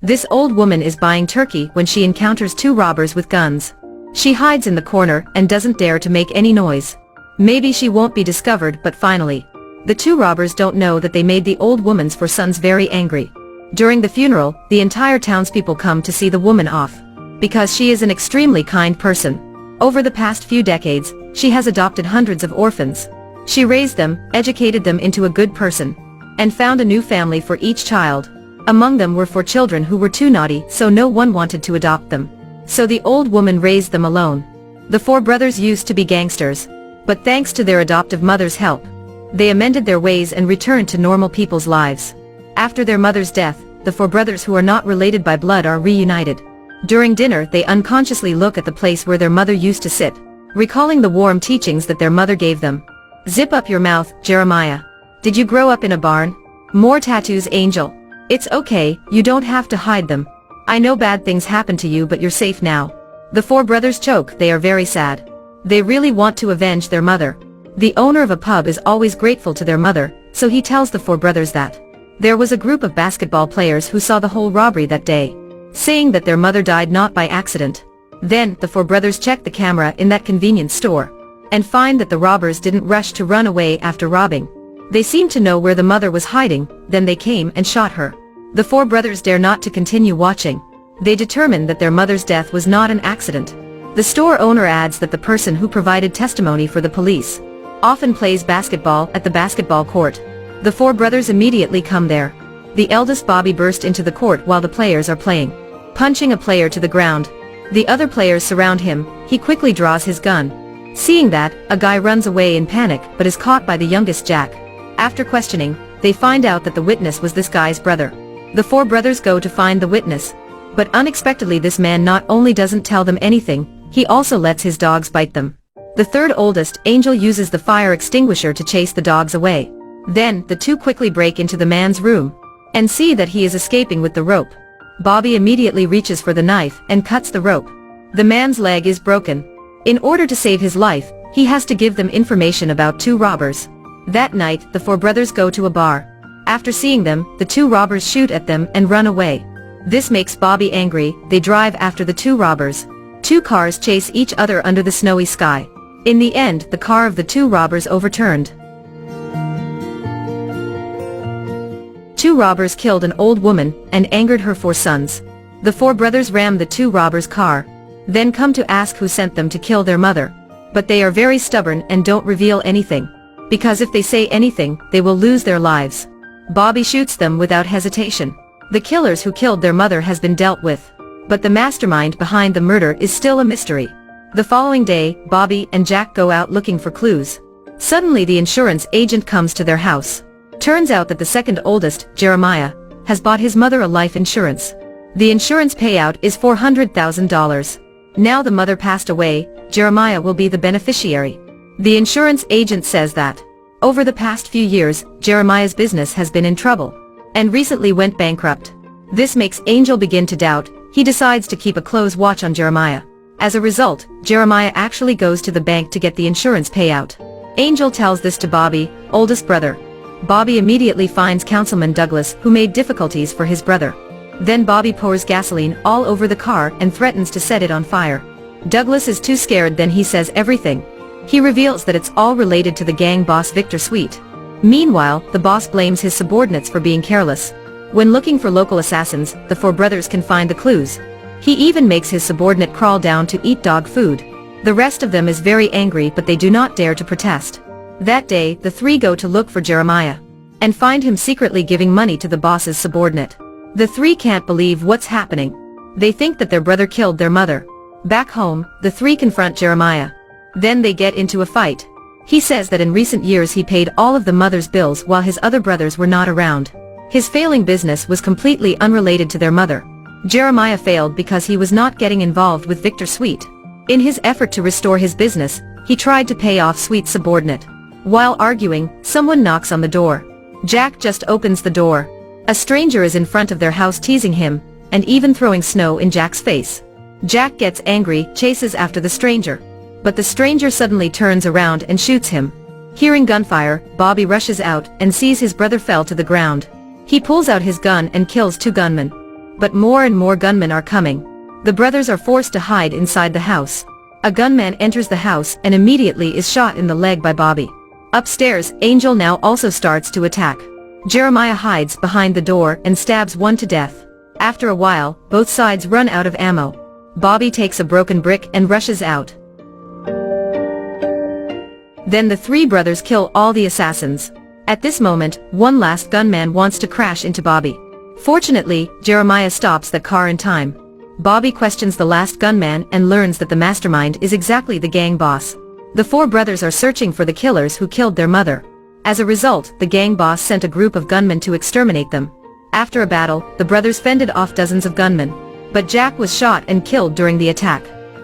This old woman is buying turkey when she encounters two robbers with guns. She hides in the corner and doesn't dare to make any noise. Maybe she won't be discovered, but finally. The two robbers don't know that they made the old woman's four sons very angry. During the funeral, the entire townspeople come to see the woman off. Because she is an extremely kind person. Over the past few decades, she has adopted hundreds of orphans. She raised them, educated them into a good person, and found a new family for each child. Among them were 4 children who were too naughty, so no one wanted to adopt them. So the old woman raised them alone. The 4 brothers used to be gangsters, but thanks to their adoptive mother's help, they amended their ways and returned to normal people's lives. After their mother's death, the 4 brothers who are not related by blood are reunited. During dinner, they unconsciously look at the place where their mother used to sit, recalling the warm teachings that their mother gave them. Zip up your mouth, Jeremiah. Did you grow up in a barn? More tattoos, Angel. It's okay, you don't have to hide them. I know bad things happen to you, but you're safe now. The 4 brothers choke. They are very sad. They really want to avenge their mother. The owner of a pub is always grateful to their mother, so he tells the 4 brothers that there was a group of basketball players who saw the whole robbery that day, saying that their mother died not by accident. Then, the 4 brothers check the camera in that convenience store, and find that the robbers didn't rush to run away after robbing. They seemed to know where the mother was hiding, then they came and shot her. The 4 brothers dare not to continue watching. They determined that their mother's death was not an accident. The store owner adds that the person who provided testimony for the police often plays basketball at the basketball court. The 4 brothers immediately come there. The eldest Bobby burst into the court while the players are playing, punching a player to the ground. The other players surround him. He quickly draws his gun. Seeing that, a guy runs away in panic but is caught by the youngest Jack. After questioning, they find out that the witness was this guy's brother. The 4 brothers go to find the witness, but unexpectedly this man not only doesn't tell them anything, he also lets his dogs bite them. The 3rd oldest, Angel, uses the fire extinguisher to chase the dogs away. Then, the 2 quickly break into the man's room, and see that he is escaping with the rope. Bobby immediately reaches for the knife and cuts the rope. The man's leg is broken. In order to save his life, he has to give them information about 2 robbers. That night, the 4 brothers go to a bar. After seeing them, the 2 robbers shoot at them and run away. This makes Bobby angry. They drive after the 2 robbers. 2 cars chase each other under the snowy sky. In the end, the car of the 2 robbers overturned. 2 robbers killed an old woman and angered her 4 sons. The 4 brothers ram the 2 robbers' car, then come to ask who sent them to kill their mother. But they are very stubborn and don't reveal anything, because if they say anything, they will lose their lives. Bobby shoots them without hesitation. The killers who killed their mother has been dealt with, but the mastermind behind the murder is still a mystery. The following day, Bobby and Jack go out looking for clues. Suddenly the insurance agent comes to their house. Turns out that the 2nd oldest, Jeremiah, has bought his mother a life insurance. The insurance payout is $400,000. Now the mother passed away, Jeremiah will be the beneficiary. The insurance agent says that over the past few years, Jeremiah's business has been in trouble, and recently went bankrupt. This makes Angel begin to doubt. He decides to keep a close watch on Jeremiah. As a result, Jeremiah actually goes to the bank to get the insurance payout. Angel tells this to Bobby, oldest brother. Bobby immediately finds Councilman Douglas, who made difficulties for his brother. Then Bobby pours gasoline all over the car and threatens to set it on fire. Douglas is too scared, then he says everything. He reveals that it's all related to the gang boss Victor Sweet. Meanwhile, the boss blames his subordinates for being careless. When looking for local assassins, the 4 brothers can find the clues. He even makes his subordinate crawl down to eat dog food. The rest of them is very angry, but they do not dare to protest. That day, the 3 go to look for Jeremiah, and find him secretly giving money to the boss's subordinate. The 3 can't believe what's happening. They think that their brother killed their mother. Back home, the 3 confront Jeremiah. Then they get into a fight. He says that in recent years he paid all of the mother's bills while his other brothers were not around. His failing business was completely unrelated to their mother. Jeremiah failed because he was not getting involved with Victor Sweet. In his effort to restore his business, he tried to pay off Sweet's subordinate. While arguing, someone knocks on the door. Jack just opens the door. A stranger is in front of their house teasing him, and even throwing snow in Jack's face. Jack gets angry, chases after the stranger. But the stranger suddenly turns around and shoots him. Hearing gunfire, Bobby rushes out and sees his brother fell to the ground. He pulls out his gun and kills 2 gunmen. But more and more gunmen are coming. The brothers are forced to hide inside the house. A gunman enters the house and immediately is shot in the leg by Bobby. Upstairs, Angel now also starts to attack. Jeremiah hides behind the door and stabs one to death. After a while, both sides run out of ammo. Bobby takes a broken brick and rushes out. Then the three brothers kill all the assassins. At this moment, one last gunman wants to crash into Bobby. Fortunately, Jeremiah stops the car in time. Bobby questions the last gunman and learns that the mastermind is exactly the gang boss. The four brothers are searching for the killers who killed their mother. As a result, the gang boss sent a group of gunmen to exterminate them. After a battle, the brothers fended off dozens of gunmen. But Jack was shot and killed during the attack.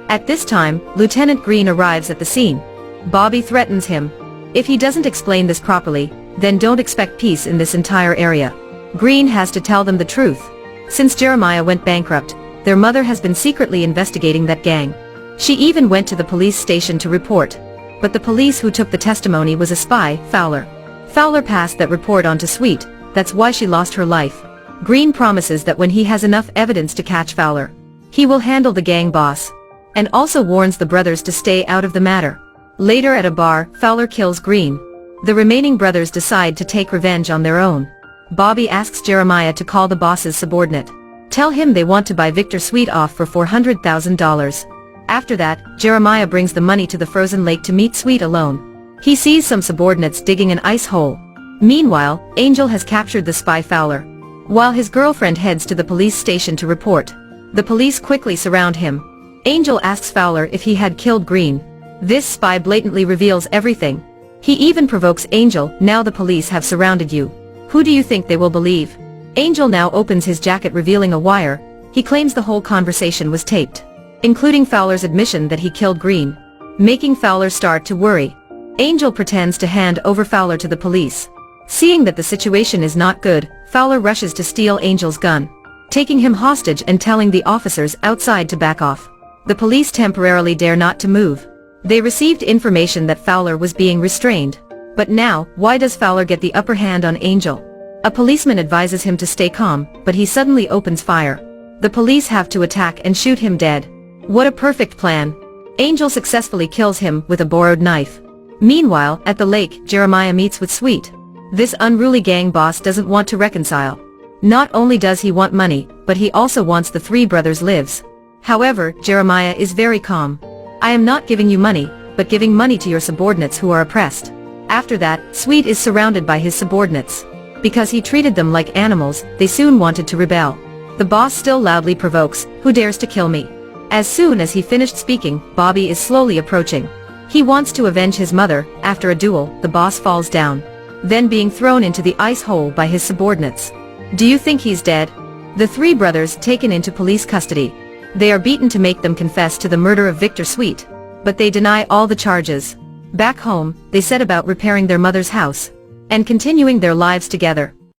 At this time, Lieutenant Green arrives at the scene. Bobby threatens him. If he doesn't explain this properly, then don't expect peace in this entire area. Green has to tell them the truth. Since Jeremiah went bankrupt, their mother has been secretly investigating that gang. She even went to the police station to report. But the police who took the testimony was a spy, Fowler. Fowler passed that report on to Sweet. That's why she lost her life. Green promises that when he has enough evidence to catch Fowler, he will handle the gang boss. And also warns the brothers to stay out of the matter. Later at a bar, Fowler kills Green. The remaining brothers decide to take revenge on their own. Bobby asks Jeremiah to call the boss's subordinate. Tell him they want to buy Victor Sweet off for $400,000. After that, Jeremiah brings the money to the frozen lake to meet Sweet alone. He sees some subordinates digging an ice hole. Meanwhile, Angel has captured the spy Fowler. While his girlfriend heads to the police station to report, the police quickly surround him. Angel asks Fowler if he had killed Green. This spy blatantly reveals everything. He even provokes Angel. Now the police have surrounded you. Who do you think they will believe? Angel now opens his jacket revealing a wire. He claims the whole conversation was taped, including Fowler's admission that he killed Green, making Fowler start to worry. Angel pretends to hand over Fowler to the police. Seeing that the situation is not good, Fowler rushes to steal Angel's gun, taking him hostage and telling the officers outside to back off. The police temporarily dare not to move. They received information that Fowler was being restrained. But now, why does Fowler get the upper hand on Angel? A policeman advises him to stay calm, but he suddenly opens fire. The police have to attack and shoot him dead. What a perfect plan. Angel successfully kills him with a borrowed knife. Meanwhile, at the lake, Jeremiah meets with Sweet. This unruly gang boss doesn't want to reconcile. Not only does he want money, but he also wants the three brothers' lives. However, Jeremiah is very calm. I am not giving you money, but giving money to your subordinates who are oppressed. After that, Sweet is surrounded by his subordinates. Because he treated them like animals, they soon wanted to rebel. The boss still loudly provokes, "Who dares to kill me?" As soon as he finished speaking, Bobby is slowly approaching. He wants to avenge his mother. After a duel, the boss falls down, then being thrown into the ice hole by his subordinates. Do you think he's dead? The three brothers taken into police custody. They are beaten to make them confess to the murder of Victor Sweet, but they deny all the charges. Back home, they set about repairing their mother's house and continuing their lives together.